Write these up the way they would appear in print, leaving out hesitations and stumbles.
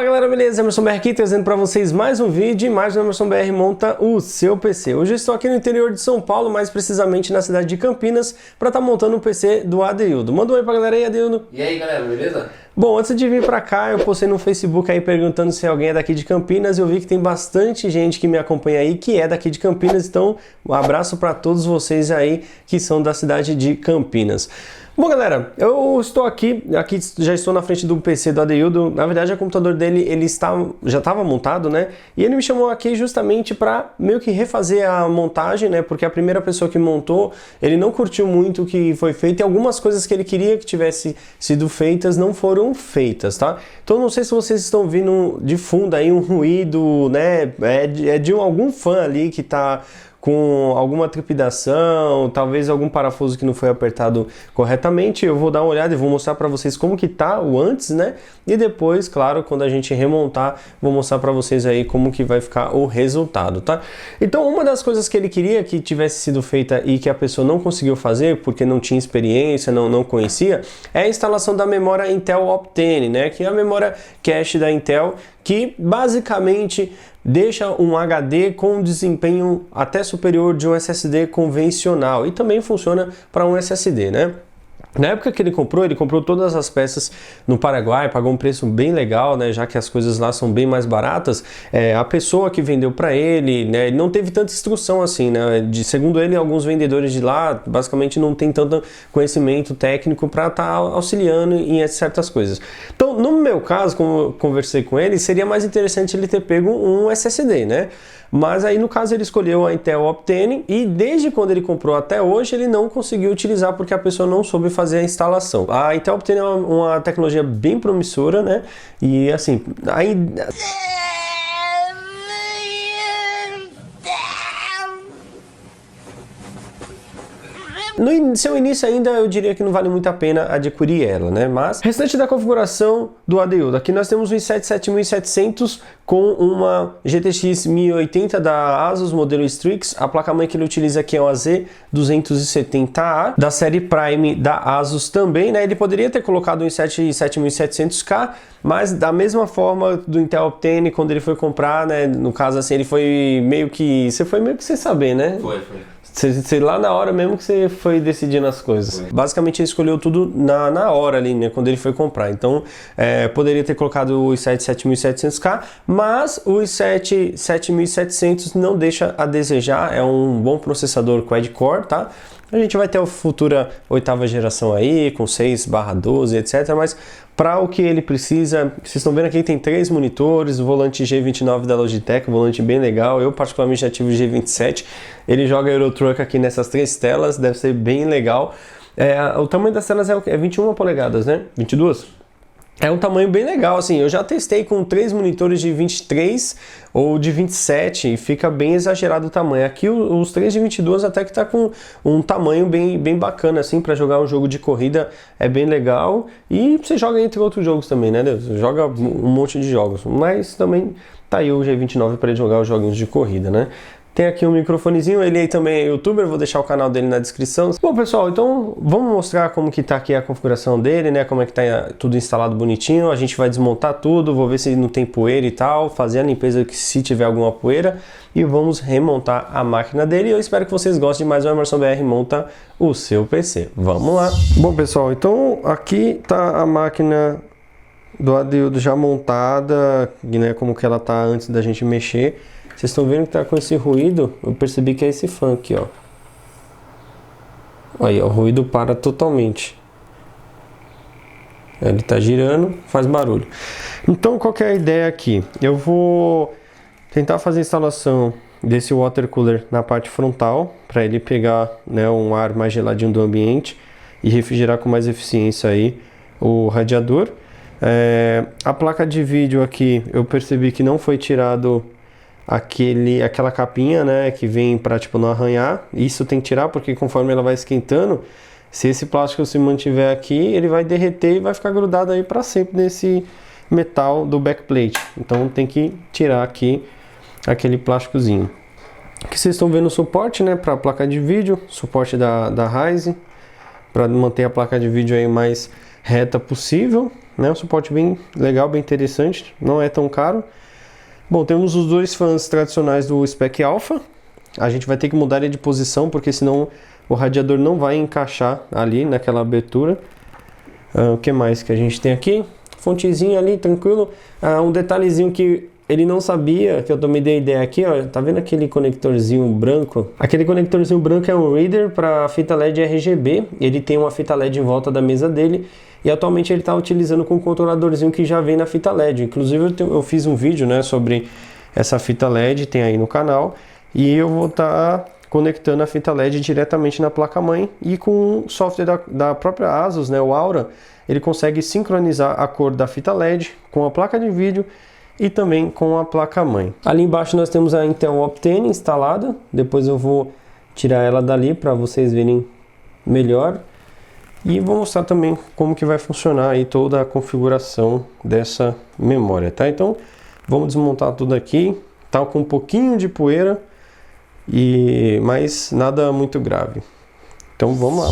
Fala galera, beleza? Emerson BR aqui trazendo para vocês mais um vídeo e mais um Emerson BR monta o seu PC. Hoje eu estou aqui no interior de São Paulo, mais precisamente na cidade de Campinas, para estar montando o PC do Adeildo. Manda um oi pra galera aí, Adeildo. E aí galera, beleza? Bom, antes de vir para cá, eu postei no Facebook aí perguntando se alguém é daqui de Campinas. Eu vi que tem bastante gente que me acompanha aí que é daqui de Campinas, então um abraço para todos vocês aí que são da cidade de Campinas. Bom galera, eu estou aqui já estou na frente do PC do Adeildo. Na verdade o computador dele já estava montado, né? E ele me chamou aqui justamente para meio que refazer a montagem, né? Porque a primeira pessoa que montou, ele não curtiu muito o que foi feito e algumas coisas que ele queria que tivesse sido feitas não foram feitas, tá? Então não sei se vocês estão ouvindo de fundo aí um ruído, né? É de algum fã ali que tá com alguma trepidação, talvez algum parafuso que não foi apertado corretamente. Eu vou dar uma olhada e vou mostrar para vocês como que tá o antes, né? E depois, claro, quando a gente remontar, vou mostrar para vocês aí como que vai ficar o resultado, tá? Então, uma das coisas que ele queria que tivesse sido feita e que a pessoa não conseguiu fazer porque não tinha experiência, não conhecia, é a instalação da memória Intel Optane, né? Que é a memória cache da Intel, que basicamente deixa um HD com um desempenho até superior de um SSD convencional e também funciona para um SSD, né? Na época que ele comprou todas as peças no Paraguai, pagou um preço bem legal, né? Já que as coisas lá são bem mais baratas. A pessoa que vendeu para ele, né? Ele não teve tanta instrução assim, né? Segundo ele, alguns vendedores de lá, basicamente não tem tanto conhecimento técnico para estar auxiliando em certas coisas. Então, no meu caso, como eu conversei com ele, seria mais interessante ele ter pego um SSD, né? Mas aí no caso ele escolheu a Intel Optane e desde quando ele comprou até hoje ele não conseguiu utilizar porque a pessoa não soube fazer a instalação. A Intel Optane é uma tecnologia bem promissora, né? E assim, ainda... No seu início ainda eu diria que não vale muito a pena adquirir ela, né? Mas restante da configuração do Adeildo, aqui nós temos um i7 7700 com uma GTX 1080 da Asus modelo Strix. A placa-mãe que ele utiliza aqui é uma Z270A da série Prime da Asus também, né? Ele poderia ter colocado um i7 7700K, mas da mesma forma do Intel Optane, quando ele foi comprar, né? No caso assim, ele foi meio que... Você foi meio que sem saber, né? Foi. Você lá na hora mesmo que você foi decidindo as coisas. Foi. Basicamente ele escolheu tudo na hora ali, né? Quando ele foi comprar. Então, poderia ter colocado o i7 7700K, mas o i7 7700 não deixa a desejar. É um bom processador quad-core, tá? A gente vai ter a futura 8ª geração aí, com 6/12, etc. Mas para o que ele precisa, vocês estão vendo aqui tem 3 monitores, o volante G29 da Logitech, um volante bem legal. Eu particularmente já tive o G27. Ele joga Euro Truck aqui nessas 3 telas, deve ser bem legal. O tamanho das telas é 21 polegadas, né? 22? É um tamanho bem legal, assim, eu já testei com 3 monitores de 23 ou de 27 e fica bem exagerado o tamanho. Aqui os 3 de 22 até que tá com um tamanho bem bacana, assim, para jogar um jogo de corrida é bem legal. E você joga entre outros jogos também, né, Deus? Você joga um monte de jogos, mas também tá aí o G29 para jogar os joguinhos de corrida, né? Tem aqui um microfonezinho, ele aí também é youtuber, vou deixar o canal dele na descrição. Bom pessoal, então vamos mostrar como que tá aqui a configuração dele, né? Como é que tá tudo instalado bonitinho. A gente vai desmontar tudo, vou ver se não tem poeira e tal, fazer a limpeza se tiver alguma poeira e vamos remontar a máquina dele. Eu espero que vocês gostem de mais um Emerson BR monta o seu PC. Vamos lá! Bom pessoal, então aqui tá a máquina do Adeildo já montada, né? Como que ela tá antes da gente mexer. Vocês estão vendo que tá com esse ruído? Eu percebi que é esse fã aqui, ó. Aí, ó, o ruído para totalmente. Ele tá girando, faz barulho. Então, qual que é a ideia aqui? Eu vou tentar fazer a instalação desse water cooler na parte frontal, para ele pegar, né, um ar mais geladinho do ambiente e refrigerar com mais eficiência aí o radiador. A placa de vídeo aqui, eu percebi que não foi tirado aquela capinha, né, que vem para tipo não arranhar. Isso tem que tirar porque conforme ela vai esquentando, se esse plástico se mantiver aqui, ele vai derreter e vai ficar grudado aí para sempre nesse metal do backplate. Então tem que tirar aqui aquele plásticozinho. Aqui vocês estão vendo o suporte, né, para a placa de vídeo, suporte da Ryzen, para manter a placa de vídeo aí mais reta possível. né? Um suporte bem legal, bem interessante, não é tão caro. Bom, temos os dois fãs tradicionais do Spec Alpha. A gente vai ter que mudar ele de posição, porque senão o radiador não vai encaixar ali naquela abertura. O que mais que a gente tem aqui? Fontezinha ali, tranquilo. Um detalhezinho que ele não sabia, que eu também dei ideia aqui, ó. Tá vendo aquele conectorzinho branco? Aquele conectorzinho branco é um reader para fita LED RGB. Ele tem uma fita LED em volta da mesa dele. E atualmente ele está utilizando com um controladorzinho que já vem na fita LED. Inclusive eu fiz um vídeo, né, sobre essa fita LED, tem aí no canal. E eu vou estar conectando a fita LED diretamente na placa-mãe. E com o software da própria ASUS, né, o Aura, ele consegue sincronizar a cor da fita LED com a placa de vídeo e também com a placa-mãe. Ali embaixo nós temos a Intel Optane instalada. Depois eu vou tirar ela dali para vocês verem melhor. E vou mostrar também como que vai funcionar aí toda a configuração dessa memória, tá? Então, vamos desmontar tudo aqui. Tá com um pouquinho de poeira, mas nada muito grave. Então, vamos lá.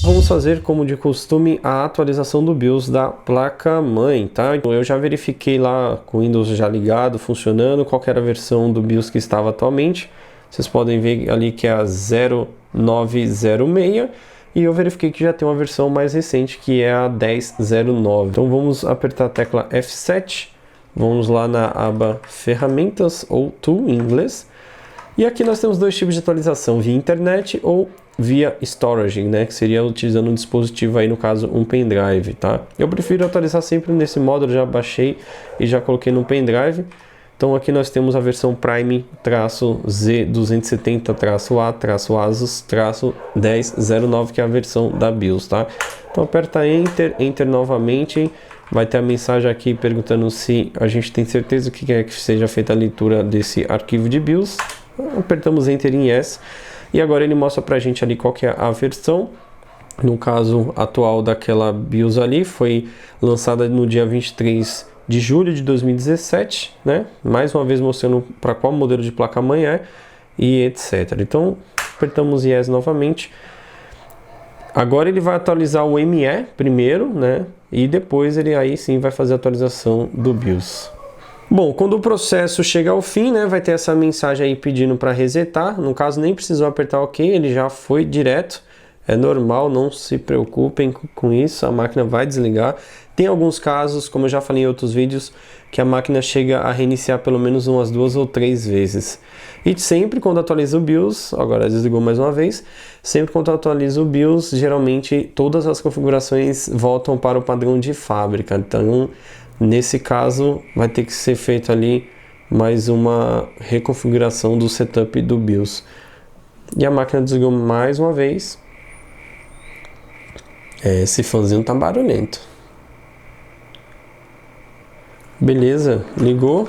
Vamos fazer, como de costume, a atualização do BIOS da placa-mãe, tá? Então, eu já verifiquei lá com o Windows já ligado, funcionando, qual que era a versão do BIOS que estava atualmente. Vocês podem ver ali que é a 0906 e eu verifiquei que já tem uma versão mais recente que é a 1009. Então vamos apertar a tecla F7, vamos lá na aba Ferramentas ou Tool em inglês. E aqui nós temos dois tipos de atualização, via internet ou via storage, né, que seria utilizando um dispositivo aí, no caso um pendrive, tá? Eu prefiro atualizar sempre nesse modo, eu já baixei e já coloquei no pendrive. Então aqui nós temos a versão Prime-Z270-A-ASUS-1009, que é a versão da BIOS, tá? Então aperta Enter novamente, vai ter a mensagem aqui perguntando se a gente tem certeza que quer que seja feita a leitura desse arquivo de BIOS. Apertamos Enter em Yes, e agora ele mostra pra gente ali qual que é a versão. No caso atual daquela BIOS ali, foi lançada no dia 23 de julho de 2017, né? Mais uma vez mostrando para qual modelo de placa-mãe é e etc. Então, apertamos Yes novamente. Agora ele vai atualizar o ME primeiro, né? E depois ele aí sim vai fazer a atualização do BIOS. Bom, quando o processo chega ao fim, né, vai ter essa mensagem aí pedindo para resetar. No caso, nem precisou apertar OK, ele já foi direto. É normal, não se preocupem com isso, a máquina vai desligar. Tem alguns casos, como eu já falei em outros vídeos, que a máquina chega a reiniciar pelo menos umas 2 ou 3 vezes. E sempre quando atualiza o BIOS, agora desligou mais uma vez, sempre quando atualiza o BIOS, geralmente todas as configurações voltam para o padrão de fábrica. Então, nesse caso, vai ter que ser feito ali mais uma reconfiguração do setup do BIOS. E a máquina desligou mais uma vez. Esse fãzinho tá barulhento. Beleza, ligou.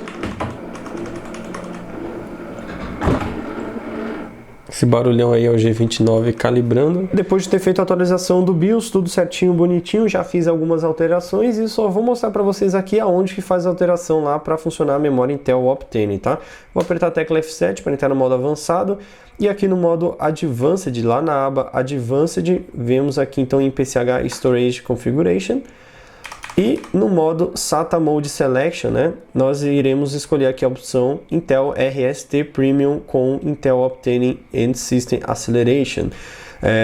Esse barulhão aí é o G29 calibrando. Depois de ter feito a atualização do BIOS, tudo certinho, bonitinho, já fiz algumas alterações e só vou mostrar para vocês aqui aonde que faz a alteração lá para funcionar a memória Intel Optane, tá? Vou apertar a tecla F7 para entrar no modo avançado e aqui no modo Advanced, lá na aba Advanced, vemos aqui então em PCH Storage Configuration. E no modo SATA Mode Selection, né, nós iremos escolher aqui a opção Intel RST Premium com Intel Optane and System Acceleration.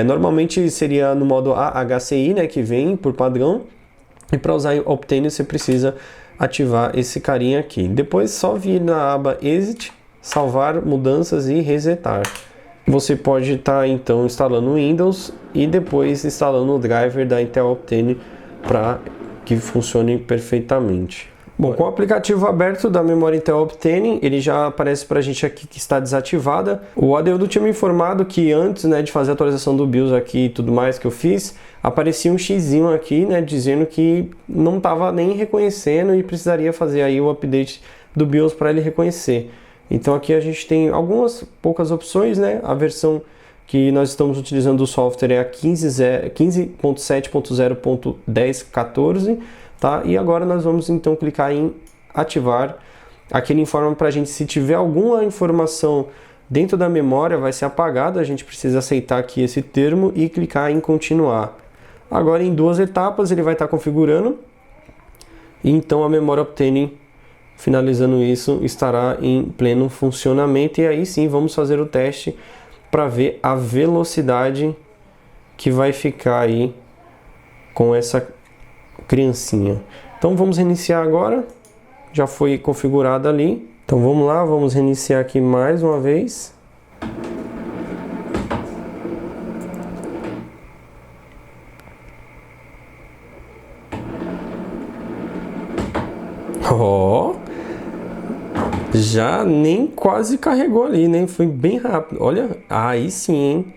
Normalmente seria no modo AHCI, né, que vem por padrão. E para usar Optane você precisa ativar esse carinha aqui. Depois só vir na aba Exit, salvar mudanças e resetar. Você pode estar então instalando o Windows e depois instalando o driver da Intel Optane para que funcione perfeitamente. Bom, com o aplicativo aberto da memória Intel Optane, ele já aparece para a gente aqui que está desativada. O Adeudo tinha me informado que antes, né, de fazer a atualização do BIOS aqui e tudo mais que eu fiz, aparecia um xizinho aqui, né, dizendo que não estava nem reconhecendo e precisaria fazer aí o update do BIOS para ele reconhecer. Então aqui a gente tem algumas poucas opções, né, a versão que nós estamos utilizando do software é a 15.7.0.1014, tá? E agora nós vamos então clicar em ativar. Aqui ele informa para a gente se tiver alguma informação dentro da memória vai ser apagada, a gente precisa aceitar aqui esse termo e clicar em continuar. Agora em 2 etapas ele vai estar configurando e então a memória Optane, finalizando isso, estará em pleno funcionamento e aí sim vamos fazer o teste para ver a velocidade que vai ficar aí com essa criancinha. Então vamos reiniciar agora, já foi configurado ali. Então vamos lá, vamos reiniciar aqui mais uma vez. Ó, já nem quase carregou ali, né? Foi bem rápido. Olha, aí sim, hein?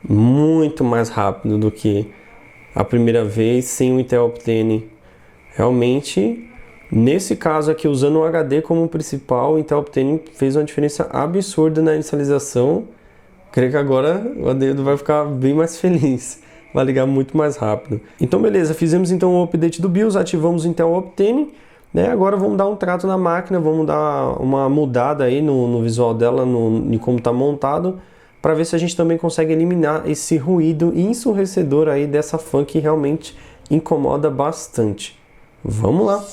Muito mais rápido do que a primeira vez sem o Intel Optane. Realmente, nesse caso aqui, usando o HD como principal, o Intel Optane fez uma diferença absurda na inicialização. Creio que agora o Adeudo vai ficar bem mais feliz. Vai ligar muito mais rápido. Então, beleza. Fizemos então o update do BIOS, ativamos o Intel Optane. Né? Agora vamos dar um trato na máquina, vamos dar uma mudada aí no visual dela, em como está montado, para ver se a gente também consegue eliminar esse ruído ensurdecedor aí dessa fan que realmente incomoda bastante. Vamos lá!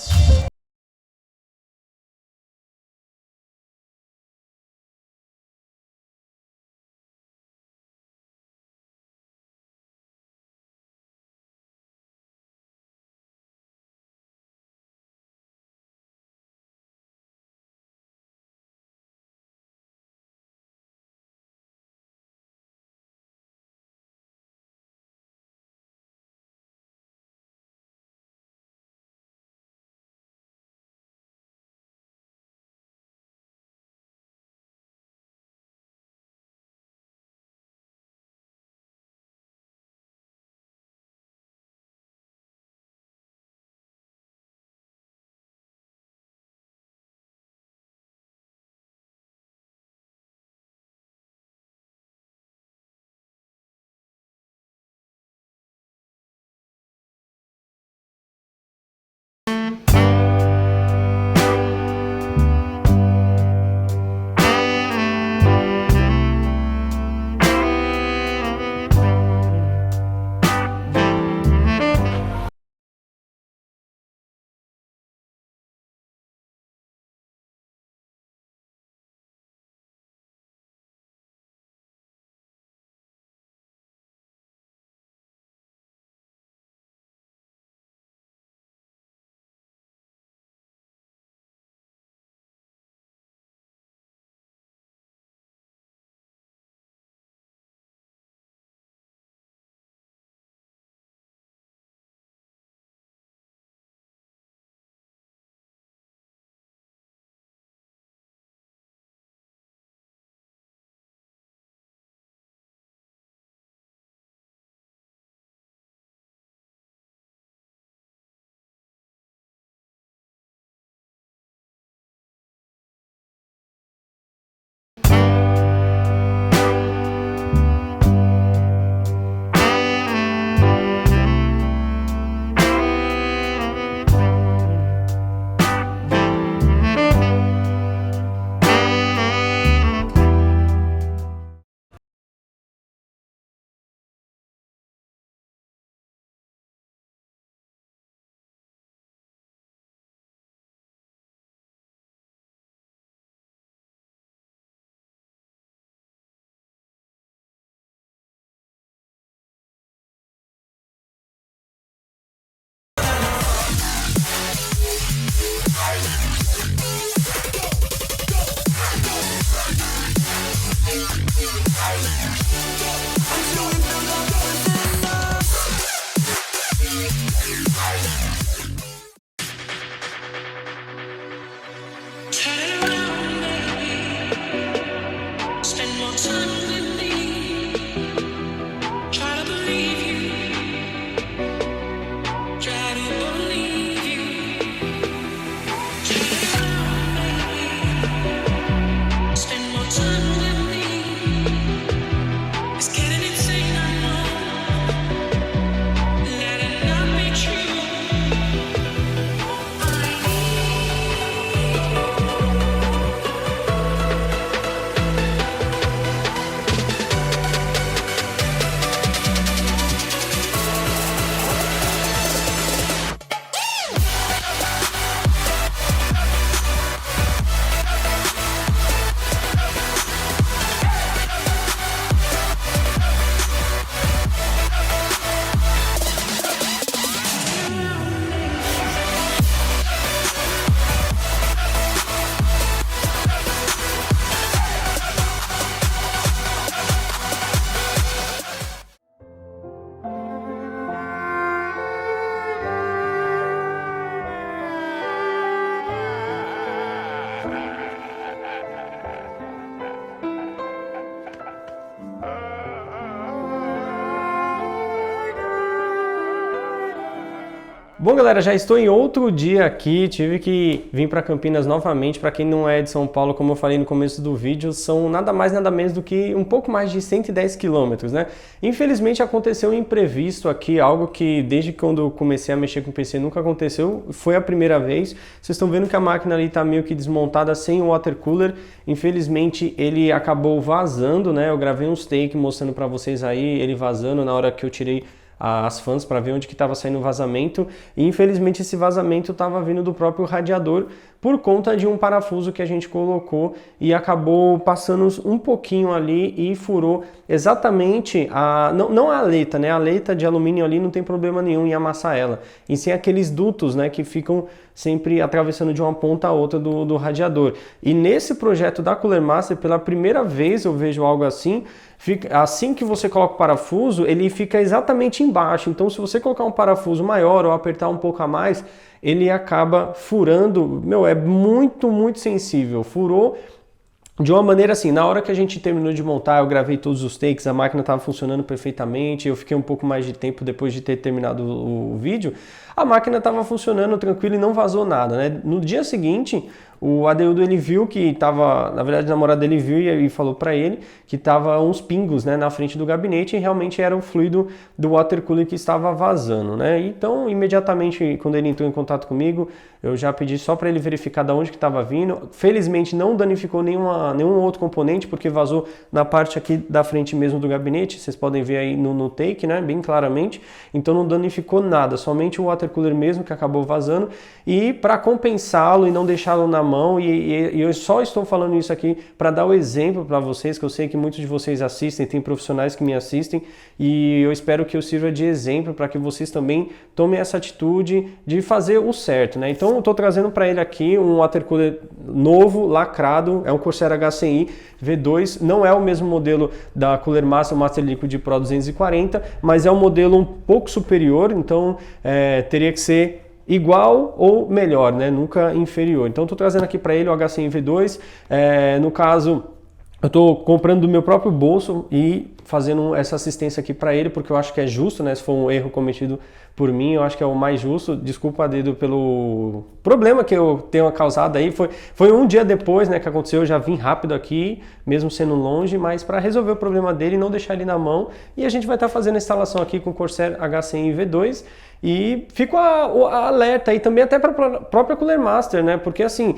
Bom, galera, já estou em outro dia aqui, tive que vir para Campinas novamente. Para quem não é de São Paulo, como eu falei no começo do vídeo, são nada mais nada menos do que um pouco mais de 110 quilômetros, né? Infelizmente aconteceu um imprevisto aqui, algo que desde quando eu comecei a mexer com o PC nunca aconteceu, foi a primeira vez. Vocês estão vendo que a máquina ali está meio que desmontada sem o water cooler. Infelizmente ele acabou vazando, né? Eu gravei uns takes mostrando para vocês aí ele vazando na hora que eu tirei as fãs para ver onde que estava saindo o vazamento, e infelizmente esse vazamento estava vindo do próprio radiador por conta de um parafuso que a gente colocou e acabou passando um pouquinho ali e furou exatamente não a aleta, né? A aleta de alumínio ali não tem problema nenhum em amassar ela, e sim aqueles dutos, né, que ficam sempre atravessando de uma ponta a outra do radiador. E nesse projeto da Cooler Master, pela primeira vez eu vejo algo assim. Assim que você coloca o parafuso, ele fica exatamente embaixo. Então, se você colocar um parafuso maior ou apertar um pouco a mais, ele acaba furando. Meu, é muito, muito sensível. Furou de uma maneira assim, na hora que a gente terminou de montar, eu gravei todos os takes, a máquina estava funcionando perfeitamente, eu fiquei um pouco mais de tempo depois de ter terminado o vídeo, a máquina estava funcionando tranquilo e não vazou nada, né? No dia seguinte, o Adeudo, ele viu que estava, na verdade a namorada dele viu e falou para ele que estava uns pingos, né, na frente do gabinete, e realmente era o fluido do water cooler que estava vazando, né? Então, imediatamente, quando ele entrou em contato comigo, eu já pedi só para ele verificar de onde que estava vindo. Felizmente não danificou nenhum outro componente, porque vazou na parte aqui da frente mesmo do gabinete, vocês podem ver aí no take, né, bem claramente. Então não danificou nada, somente o water cooler mesmo que acabou vazando. E para compensá-lo e não deixá-lo na mão, e eu só estou falando isso aqui para dar o exemplo para vocês, que eu sei que muitos de vocês assistem, tem profissionais que me assistem, e eu espero que eu sirva de exemplo para que vocês também tomem essa atitude de fazer o certo, né? Então eu estou trazendo para ele aqui um water cooler novo, lacrado, é um Corsair HCI V2, não é o mesmo modelo da Cooler Master, o Master Liquid Pro 240, mas é um modelo um pouco superior, então teria que ser igual ou melhor, né? Nunca inferior. Então estou trazendo aqui para ele o HCI V2, no caso eu estou comprando do meu próprio bolso e fazendo essa assistência aqui para ele, porque eu acho que é justo, né? Se for um erro cometido por mim, eu acho que é o mais justo. Desculpa, Dedo, pelo problema que eu tenho causado aí. Foi um dia depois, né, que aconteceu, eu já vim rápido aqui, mesmo sendo longe, mas para resolver o problema dele, não deixar ele na mão. E a gente vai estar fazendo a instalação aqui com o Corsair HCI V2. E fico alerta aí também até para a própria Cooler Master, né? Porque assim,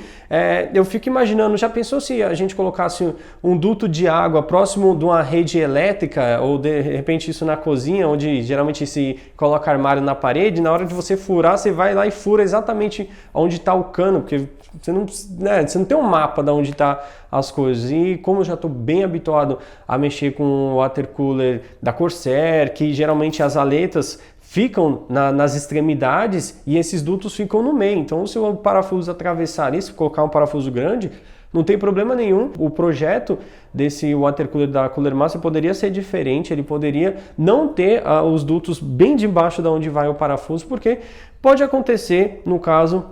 eu fico imaginando, já pensou se a gente colocasse um duto de água próximo de uma rede elétrica, ou de repente isso na cozinha, onde geralmente se coloca armário na parede, na hora de você furar, você vai lá e fura exatamente onde está o cano, porque você não tem um mapa de onde está as coisas. E como eu já estou bem habituado a mexer com o water cooler da Corsair, que geralmente as aletas ficam nas extremidades e esses dutos ficam no meio. Então, se o parafuso atravessar ali, se colocar um parafuso grande, não tem problema nenhum. O projeto desse water cooler da Cooler Master poderia ser diferente, ele poderia não ter os dutos bem debaixo de onde vai o parafuso, porque pode acontecer, no caso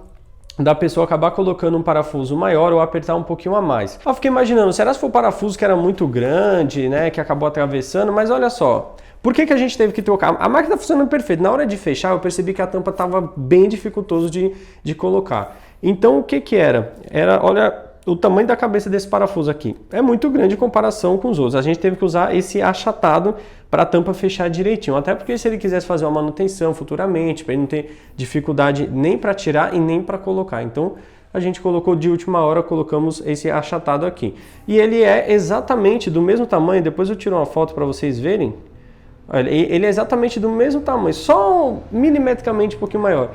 da pessoa acabar colocando um parafuso maior ou apertar um pouquinho a mais. Eu fiquei imaginando, será se for o parafuso que era muito grande, né, que acabou atravessando, mas olha só, por que a gente teve que trocar? A máquina funcionando perfeito. Na hora de fechar, eu percebi que a tampa estava bem dificultoso de colocar. Então, o que era? Olha o tamanho da cabeça desse parafuso aqui. É muito grande em comparação com os outros. A gente teve que usar esse achatado para a tampa fechar direitinho. Até porque se ele quisesse fazer uma manutenção futuramente, para ele não ter dificuldade nem para tirar e nem para colocar. Então, a gente colocou de última hora, colocamos esse achatado aqui. E ele é exatamente do mesmo tamanho. Depois eu tiro uma foto para vocês verem. Ele é exatamente do mesmo tamanho, só milimetricamente um pouquinho maior.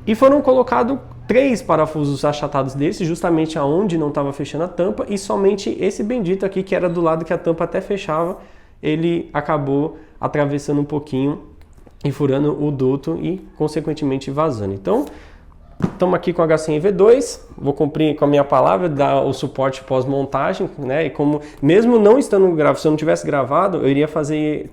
E foram colocados 3 parafusos achatados desse, justamente aonde não estava fechando a tampa, e somente esse bendito aqui, que era do lado que a tampa até fechava, ele acabou atravessando um pouquinho e furando o duto e, consequentemente, vazando. Então, estamos aqui com o HCM V2, vou cumprir com a minha palavra, dar o suporte pós-montagem, né? E como, mesmo não estando gravado, se eu não tivesse gravado, eu iria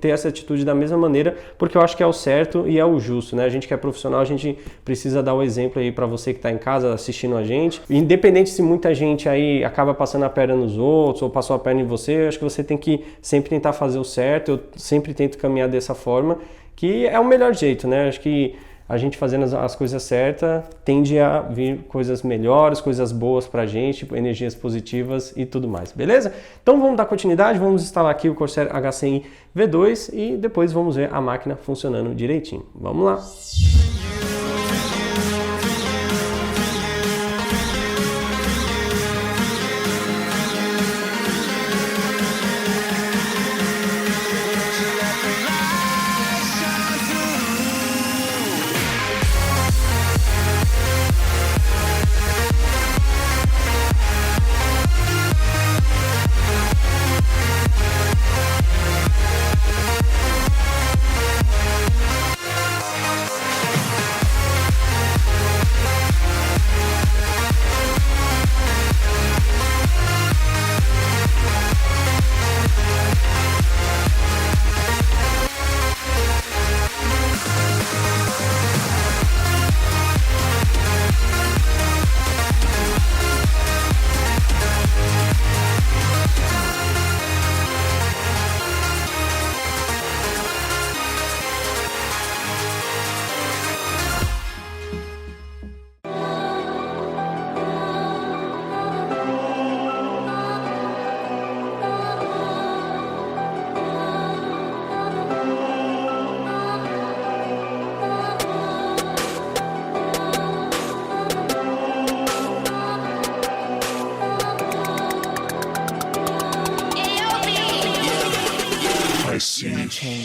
ter essa atitude da mesma maneira, porque eu acho que é o certo e é o justo, né? A gente que é profissional, a gente precisa dar o exemplo aí para você que está em casa assistindo a gente. Independente se muita gente aí acaba passando a perna nos outros ou passou a perna em você, eu acho que você tem que sempre tentar fazer o certo, eu sempre tento caminhar dessa forma, que é o melhor jeito, né? Acho que a gente fazendo as coisas certas, tende a vir coisas melhores, coisas boas pra gente, energias positivas e tudo mais, beleza? Então vamos dar continuidade, vamos instalar aqui o Corsair HCM V2 e depois vamos ver a máquina funcionando direitinho. Vamos lá!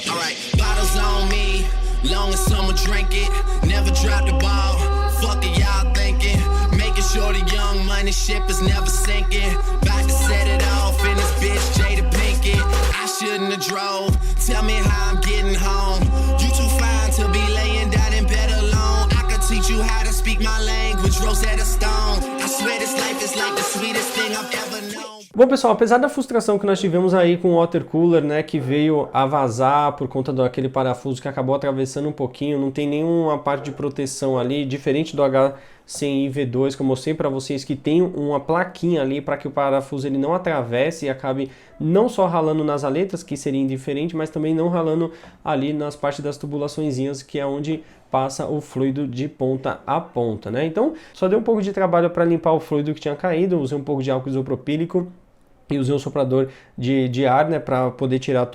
Alright, bottles on me, long as someone drink it. Never drop the ball, fuck it y'all thinking. Making sure the young money ship is never sinking. About to set it off in this bitch Jada Pinkett. I shouldn't have drove, tell me how I'm getting home. You too fine to be laying down in bed alone. I could teach you how to speak my language, Rosetta Stone. I swear this life is like the sweetest thing I've ever known. Bom, pessoal, apesar da frustração que nós tivemos aí com o water cooler, né, que veio a vazar por conta daquele parafuso que acabou atravessando um pouquinho, não tem nenhuma parte de proteção ali, diferente do HCM V2, que eu mostrei para vocês, que tem uma plaquinha ali para que o parafuso ele não atravesse e acabe não só ralando nas aletas, que seria indiferente, mas também não ralando ali nas partes das tubulaçõezinhas, que é onde passa o fluido de ponta a ponta, né? Então, só deu um pouco de trabalho para limpar o fluido que tinha caído, usei um pouco de álcool isopropílico e usei um soprador de ar, né, para poder tirar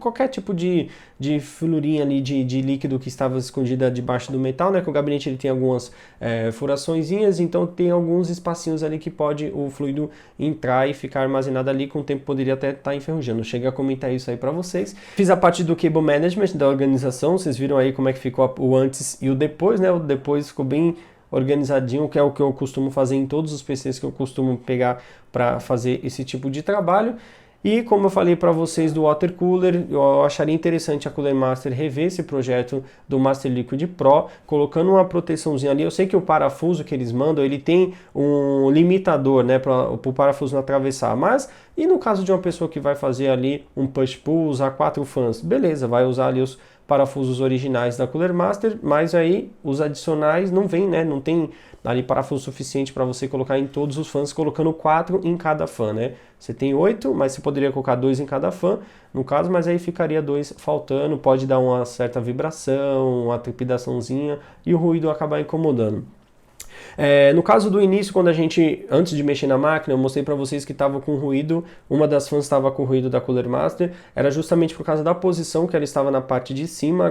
qualquer tipo de filurinha ali de líquido que estava escondida debaixo do metal, né, que o gabinete ele tem algumas furaçõezinhas, então tem alguns espacinhos ali que pode o fluido entrar e ficar armazenado ali, com o tempo poderia até estar enferrujando. Eu cheguei a comentar isso aí para vocês. Fiz a parte do cable management da organização, vocês viram aí como é que ficou o antes e o depois, né, o depois ficou bem organizadinho, que é o que eu costumo fazer em todos os PCs que eu costumo pegar para fazer esse tipo de trabalho. E como eu falei para vocês do Water Cooler, eu acharia interessante a Cooler Master rever esse projeto do Master Liquid Pro, colocando uma proteçãozinha ali. Eu sei que o parafuso que eles mandam, ele tem um limitador, né, para o parafuso não atravessar, mas e no caso de uma pessoa que vai fazer ali um push-pull, usar 4 fãs, beleza, vai usar ali os parafusos originais da Cooler Master, mas aí os adicionais não vem, né, não tem ali parafuso suficiente para você colocar em todos os fãs, colocando 4 em cada fã, né? Você tem 8, mas você poderia colocar 2 em cada fã, no caso, mas aí ficaria 2 faltando, pode dar uma certa vibração, uma trepidaçãozinha e o ruído acabar incomodando. No caso do início, quando a gente, antes de mexer na máquina, eu mostrei para vocês que estava com ruído, uma das fãs estava com ruído da Cooler Master, era justamente por causa da posição que ela estava na parte de cima,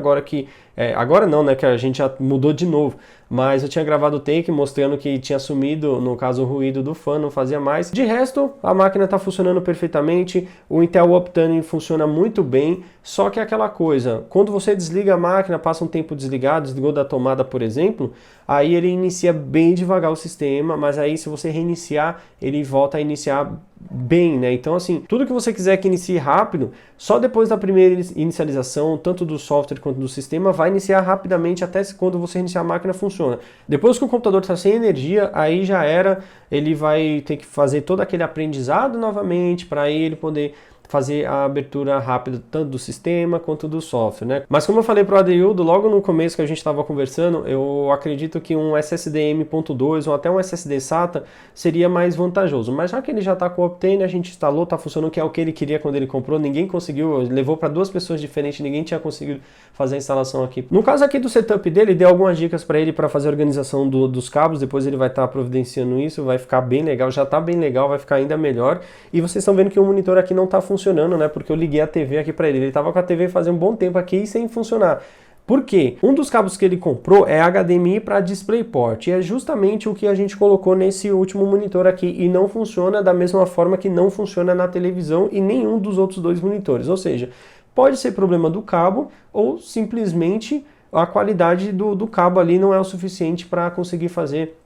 agora não, né, que a gente já mudou de novo, mas eu tinha gravado o take mostrando que tinha sumido, no caso, o ruído do fã, não fazia mais. De resto, a máquina está funcionando perfeitamente, o Intel Optane funciona muito bem, só que é aquela coisa, quando você desliga a máquina, passa um tempo desligado, desligou da tomada, por exemplo, aí ele inicia bem devagar o sistema, mas aí se você reiniciar, ele volta a iniciar bem, né? Então assim, tudo que você quiser que inicie rápido, só depois da primeira inicialização, tanto do software quanto do sistema, vai iniciar rapidamente até quando você reiniciar a máquina funciona. Depois que o computador está sem energia, aí já era, ele vai ter que fazer todo aquele aprendizado novamente para ele poder fazer a abertura rápida tanto do sistema quanto do software, né? Mas como eu falei para o Adeildo, logo no começo que a gente estava conversando, eu acredito que um SSD M.2 ou até um SSD SATA seria mais vantajoso. Mas já que ele já está com o Optane, a gente instalou, está funcionando, que é o que ele queria quando ele comprou, ninguém conseguiu, levou para 2 pessoas diferentes, ninguém tinha conseguido fazer a instalação aqui. No caso aqui do setup dele, dei algumas dicas para ele para fazer a organização dos cabos, depois ele vai estar providenciando isso, vai ficar bem legal, já está bem legal, vai ficar ainda melhor. E vocês estão vendo que o monitor aqui não está funcionando, né? Porque eu liguei a TV aqui para ele. Ele estava com a TV fazia um bom tempo aqui e sem funcionar. Por quê? Um dos cabos que ele comprou é HDMI para DisplayPort. E é justamente o que a gente colocou nesse último monitor aqui. E não funciona da mesma forma que não funciona na televisão e nenhum dos outros 2 monitores. Ou seja, pode ser problema do cabo ou simplesmente a qualidade do cabo ali não é o suficiente para conseguir fazer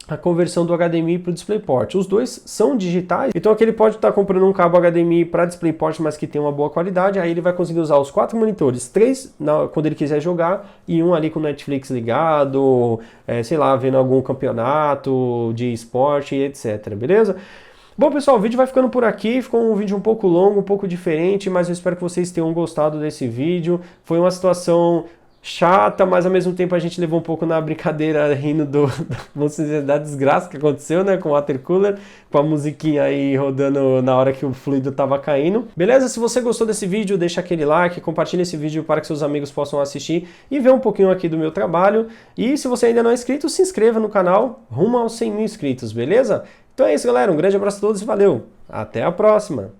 a conversão do HDMI para o DisplayPort. Os 2 são digitais, então aqui ele pode estar comprando um cabo HDMI para DisplayPort, mas que tem uma boa qualidade, aí ele vai conseguir usar os 4 monitores, 3 quando ele quiser jogar, e um ali com o Netflix ligado, sei lá, vendo algum campeonato de esporte, etc, beleza? Bom, pessoal, o vídeo vai ficando por aqui, ficou um vídeo um pouco longo, um pouco diferente, mas eu espero que vocês tenham gostado desse vídeo. Foi uma situação chata, mas ao mesmo tempo a gente levou um pouco na brincadeira, rindo da desgraça que aconteceu, né, com o Water Cooler, com a musiquinha aí rodando na hora que o fluido tava caindo. Beleza? Se você gostou desse vídeo, deixa aquele like, compartilha esse vídeo para que seus amigos possam assistir e ver um pouquinho aqui do meu trabalho. E se você ainda não é inscrito, se inscreva no canal, rumo aos 100 mil inscritos, beleza? Então é isso, galera. Um grande abraço a todos e valeu! Até a próxima!